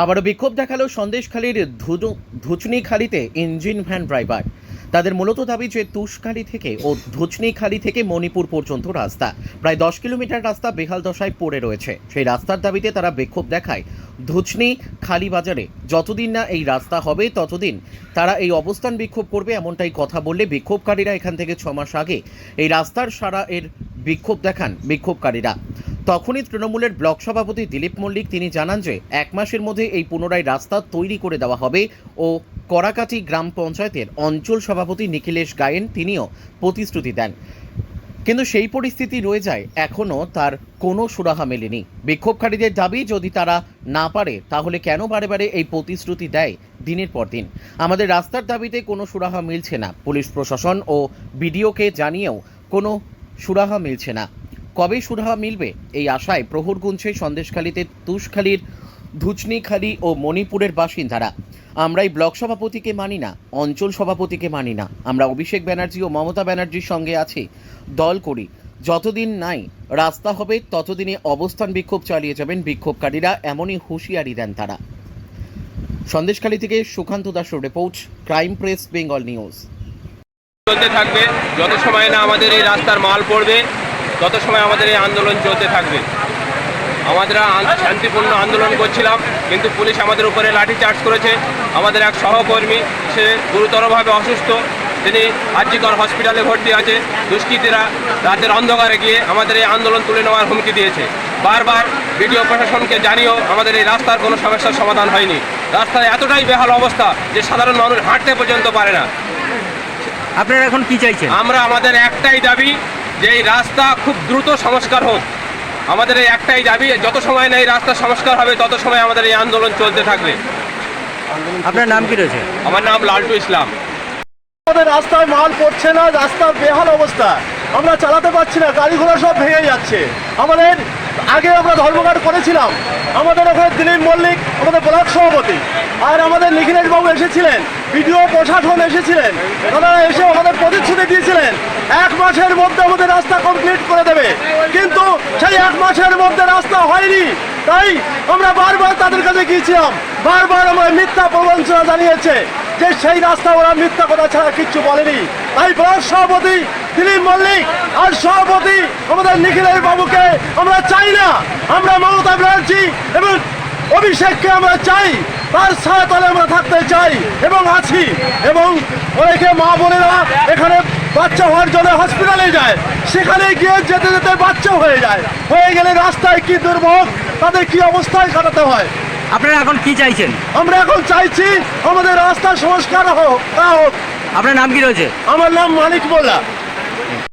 আবারও বিক্ষোভ দেখালো সন্দেশখালীর ধুচনিখালীতে ইঞ্জিন ভ্যান ড্রাইভার। তাদের মূলত দাবি যে তুষখালী থেকে ও ধুচনিখালী থেকে মণিপুর পর্যন্ত রাস্তা প্রায় 10 কিলোমিটার রাস্তা বেহাল দশায় পড়ে রয়েছে। সেই রাস্তার দাবিতে তারা বিক্ষোভ দেখায় ধুচনিখালী বাজারে। যতদিন না এই রাস্তা হবে ততদিন তারা এই অবস্থান বিক্ষোভ করবে, এমনটাই কথা বললে বিক্ষোভকারীরা এখান থেকে 6 মাস আগে এই রাস্তার সারা এর বিক্ষোভ দেখান বিক্ষোভকারীরা। তখনই তৃণমূলের ব্লক সভাপতি দিলীপ মল্লিক তিনি জানান যে 1 মাসের মধ্যে এই পুনরায় রাস্তা তৈরি করে দেওয়া হবে ও করাকাটি গ্রাম পঞ্চায়েতের অঞ্চল সভাপতি নিখিলেশ গায়েন তিনিও প্রতিশ্রুতি দেন, কিন্তু সেই পরিস্থিতি রয়ে যায়, এখনও তার কোনো সুরাহা মেলেনি। বিক্ষোভকারীদের দাবি যদি তারা না পারে তাহলে কেন বারে বারে এই প্রতিশ্রুতি দেয় দিনের পর দিন। আমাদের রাস্তার দাবিতে কোনো সুরাহা মিলছে না, পুলিশ প্রশাসন ও বিডিওকে জানিয়েও কোনো সুরাহা মিলছে না। কবে সুরাহা মিলবে এই আশায় প্রহর গুনছে সন্দেশখালীতে তুষখালীর ধুচনিখালী ও মণিপুরের বাসিন্দারা। আমরা এই ব্লক সভাপতিকে মানি না, অঞ্চল সভাপতিকে মানি না, আমরা অভিষেক ব্যানার্জি ও মমতা ব্যানার্জির সঙ্গে আছি, দল করি। যতদিন নাই রাস্তা হবে ততদিনে অবস্থান বিক্ষোভ চালিয়ে যাবেন বিক্ষোভকারীরা, এমনই হুঁশিয়ারি দেন তারা। সন্দেশখালী থেকে সুকান্ত দাসের report, crime press Bengal news. চলতে থাকবে যত সময় না আমাদের এই রাস্তার মাল পড়বে তত সময় আমাদের এই আন্দোলন চলতে থাকবে। আমরা শান্তিপূর্ণ আন্দোলন করছিলাম, কিন্তু পুলিশ আমাদের উপরে লাঠিচার্জ করেছে। আমাদের এক সহকর্মী সে গুরুতরভাবে অসুস্থ, তিনি আরজিকর হসপিটালে ভর্তি আছে। দুষ্কৃতীরা রাতের অন্ধকারে গিয়ে আমাদের এই আন্দোলন তুলে নেওয়ার হুমকি দিয়েছে। বারবার বিডিও প্রশাসনকে জানিয়েও আমাদের এই রাস্তার কোনো সমস্যার সমাধান হয়নি। রাস্তার এতটাই বেহাল অবস্থা যে সাধারণ মানুষ হাঁটতে পর্যন্ত পারে না। আপনারা এখন কি চাইছেন? আমরা আমাদের একটাই দাবি যে এই রাস্তা খুব দ্রুত সংস্কার হোক। আমাদের এই একটাই দাবি, যত সময় না এই রাস্তা সংস্কার হবে তত সময় আমাদের এই আন্দোলন চলতে থাকবে। আপনার নাম কি রয়েছে? আমার নাম লালটু ইসলাম। আমাদের রাস্তায় মাল পড়ছে না, রাস্তার বেহাল অবস্থা, আমরা চালাতে পারছি না, গাড়ি ঘোড়া সব ভেঙে যাচ্ছে। আমাদের আগে আমরা ধর্মঘট করেছিলাম, আমাদের ওখানে দিলীপ মল্লিক আমাদের ব্লক সভাপতি আর আমাদের নিখিলেশ বাবু এসেছিলেন, বিডিও প্রশাসন এসেছিলেন, তারা এসে আমাদের প্রতিশ্রুতি দিয়েছিলেন 1 মাসের মধ্যে আমাদের রাস্তা কমপ্লিট করে দেবে, কিন্তু সেই 1 মাসের মধ্যে রাস্তা হয়নি। তাই আমরা বারবার তাদের কাছে গিয়েছিলাম, বারবার আমরা মিথ্যা প্রবঞ্চনা জানিয়েছে যে সেই রাস্তা ওরা মিথ্যা কথা ছাড়া কিচ্ছু বলেনি। তাই ব্লক সভাপতি দিলীপ মল্লিক আর সভাপতি আমাদের নিখিলেশ বাবুকে আমরা চাই না, আমরা মমতা ব্যানার্জি এবং অভিষেককে আমরা চাই, তার ছায়াতলে আমরা থাকতে চাই এবং আছি। এবং অনেকে মা বোনেরা এখানে বাচ্চা হওয়ার জন্য হসপিটালে যায়, সেখানে গিয়ে যেতে যেতে বাচ্চা হয়ে যায়, হয়ে গেলে রাস্তায় কি দুর্ভোগ, তাদের কি অবস্থায় কাটাতে হয়। আপনারা এখন কি চাইছেন? আমরা এখন চাইছি আমাদের রাস্তা সংস্কার হোক। আপনার নাম কি রয়েছে? আমার নাম মানিক মোল্লা।